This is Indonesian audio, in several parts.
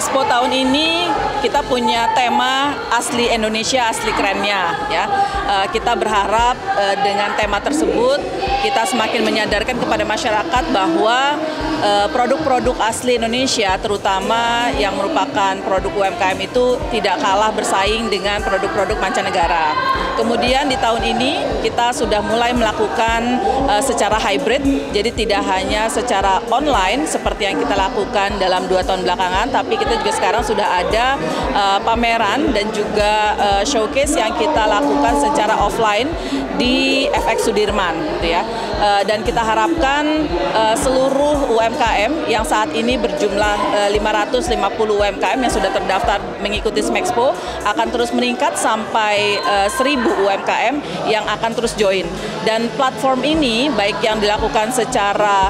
Smexpo tahun ini kita punya tema asli Indonesia, asli kerennya ya. Kita berharap dengan tema tersebut kita semakin menyadarkan kepada masyarakat bahwa produk-produk asli Indonesia, terutama yang merupakan produk UMKM itu tidak kalah bersaing dengan produk-produk mancanegara. Kemudian di tahun ini kita sudah mulai melakukan secara hybrid, jadi tidak hanya secara online seperti yang kita lakukan dalam 2 tahun belakangan, tapi kita juga sekarang sudah ada pameran dan juga showcase yang kita lakukan secara offline di FX Sudirman, gitu ya. Dan kita harapkan seluruh UMKM yang saat ini berjumlah 550 UMKM yang sudah terdaftar mengikuti Smexpo akan terus meningkat sampai 1000 UMKM yang akan terus join. Dan platform ini baik yang dilakukan secara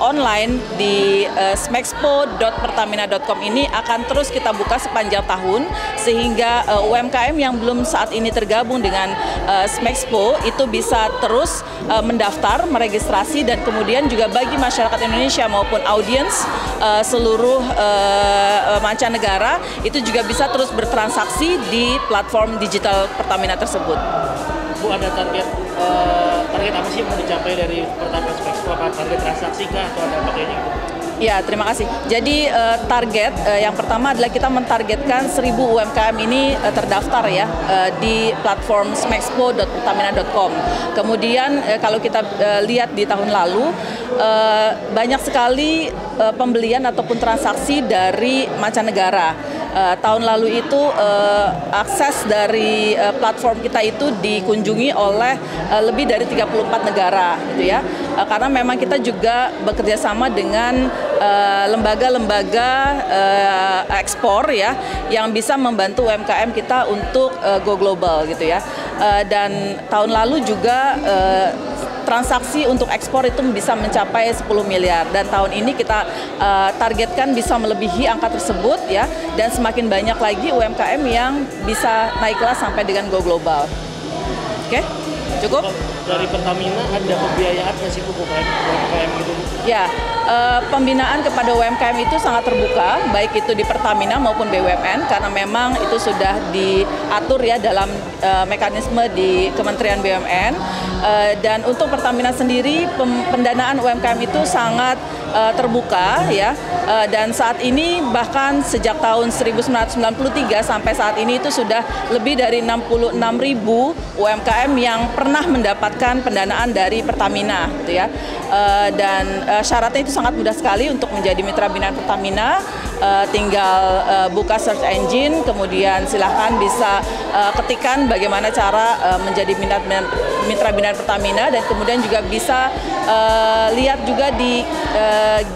online di smexpo.pertamina.com ini akan terus kita buka sepanjang tahun sehingga UMKM yang belum saat ini tergabung dengan Smexpo itu bisa terus mendaftar, meregistrasi, dan kemudian juga bagi masyarakat Indonesia maupun audiens seluruh mancanegara itu juga bisa terus bertransaksi di platform digital Pertamina tersebut. Bu, ada target apa sih yang mau dicapai dari Pertamina Smexpo? Apa target transaksi kah atau ada pakainya gitu? Ya, terima kasih. Jadi target yang pertama adalah kita mentargetkan 1000 UMKM ini terdaftar ya di platform smexpo.pertamina.com. Kemudian kalau kita lihat di tahun lalu banyak sekali pembelian ataupun transaksi dari mancanegara. Tahun lalu itu akses dari platform kita itu dikunjungi oleh lebih dari 34 negara, gitu ya. Karena memang kita juga bekerja sama dengan lembaga-lembaga ekspor ya yang bisa membantu UMKM kita untuk go global, gitu ya. Dan tahun lalu juga transaksi untuk ekspor itu bisa mencapai 10 miliar dan tahun ini kita targetkan bisa melebihi angka tersebut ya, dan semakin banyak lagi UMKM yang bisa naik kelas sampai dengan go global. Oke, cukup? Dari Pertamina ada pembiayaan nggak sih UMKM gitu? Ya, pembinaan kepada UMKM itu sangat terbuka, baik itu di Pertamina maupun BUMN, karena memang itu sudah diatur ya dalam mekanisme di Kementerian BUMN. Dan untuk Pertamina sendiri, pendanaan UMKM itu sangat terbuka ya, dan saat ini bahkan sejak tahun 1993 sampai saat ini itu sudah lebih dari 66.000 UMKM yang pernah mendapatkan pendanaan dari Pertamina, gitu ya. Dan syaratnya itu sangat mudah sekali untuk menjadi mitra binaan Pertamina. Tinggal buka search engine, kemudian silahkan bisa ketikkan bagaimana cara menjadi mitra binaan Pertamina, dan kemudian juga bisa lihat juga di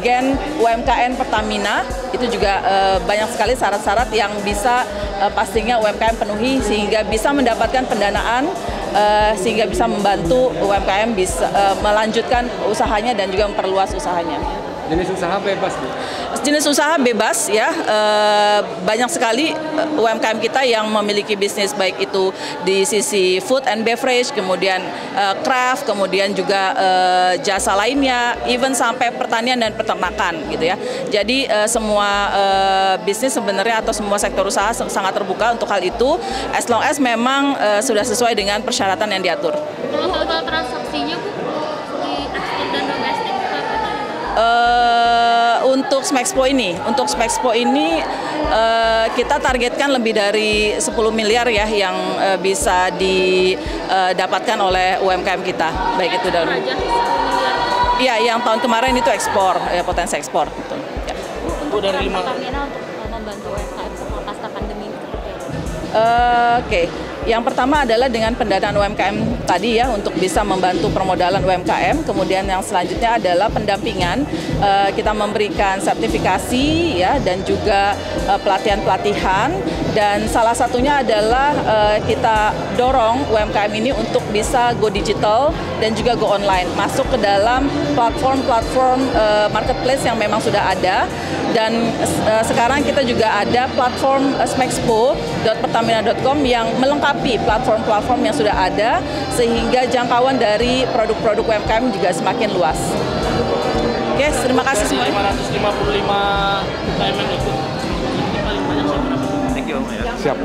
Gen UMKM Pertamina, itu juga banyak sekali syarat-syarat yang bisa pastinya UMKM penuhi sehingga bisa mendapatkan pendanaan, sehingga bisa membantu UMKM bisa melanjutkan usahanya dan juga memperluas usahanya. Jenis usaha bebas, Bu? Jenis usaha bebas ya, banyak sekali UMKM kita yang memiliki bisnis baik itu di sisi food and beverage, kemudian craft, kemudian juga jasa lainnya, even sampai pertanian dan peternakan, gitu ya. Jadi semua bisnis sebenarnya atau semua sektor usaha sangat terbuka untuk hal itu, as long as memang sudah sesuai dengan persyaratan yang diatur. Kalau total transaksinya, Bu, di ekspor dan domestik? Untuk Smexpo ini kita targetkan lebih dari 10 miliar ya yang bisa didapatkan oleh UMKM kita, baik itu dalam. Iya, yang tahun kemarin itu ekspor, potensi ekspor. Betul. Ya. Untuk dari Pertamina untuk membantu UMKM pasca pandemi ini seperti apa? Oke. Yang pertama adalah dengan pendanaan UMKM tadi ya, untuk bisa membantu permodalan UMKM. Kemudian yang selanjutnya adalah pendampingan. Kita memberikan sertifikasi ya, dan juga pelatihan-pelatihan. Dan salah satunya adalah kita dorong UMKM ini untuk bisa go digital dan juga go online, masuk ke dalam platform-platform marketplace yang memang sudah ada. Dan sekarang kita juga ada platform smexpo.pertamina.com yang melengkapi platform-platform yang sudah ada, sehingga jangkauan dari produk-produk UMKM juga semakin luas. Oke, terima kasih semuanya. 555 UMKM yang ikut Siap.